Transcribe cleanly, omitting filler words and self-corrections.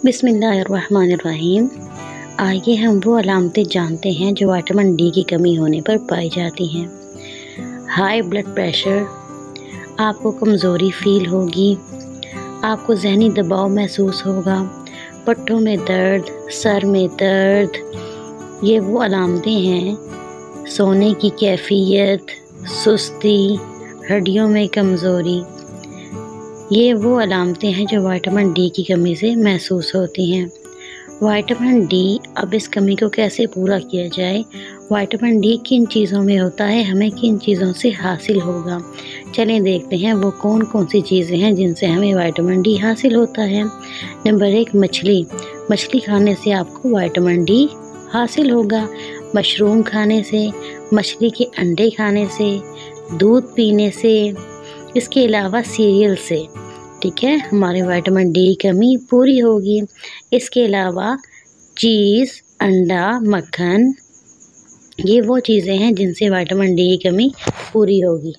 बिस्मिल्लाहिर्रहमानिर्रहीम। आइए हम वो अलामतें जानते हैं जो विटामिन डी की कमी होने पर पाई जाती हैं। हाई ब्लड प्रेशर, आपको कमज़ोरी फील होगी, आपको ज़हनी दबाव महसूस होगा, पट्टों में दर्द, सर में दर्द। ये वो अलामतें हैं। सोने की कैफियत, सुस्ती, हड्डियों में कमज़ोरी, ये वो अलामतें हैं जो विटामिन डी की कमी से महसूस होती हैं। विटामिन डी, अब इस कमी को कैसे पूरा किया जाए, विटामिन डी किन चीज़ों में होता है, हमें किन चीज़ों से हासिल होगा, चलें देखते हैं वो कौन कौन सी चीज़ें हैं जिनसे हमें विटामिन डी हासिल होता है। नंबर 1, मछली खाने से आपको विटामिन डी हासिल होगा। मशरूम खाने से, मछली के अंडे खाने से, दूध पीने से, इसके अलावा सीरियल से, ठीक है, हमारे विटामिन डी की कमी पूरी होगी। इसके अलावा चीज़, अंडा, मक्खन, ये वो चीज़ें हैं जिनसे विटामिन डी की कमी पूरी होगी।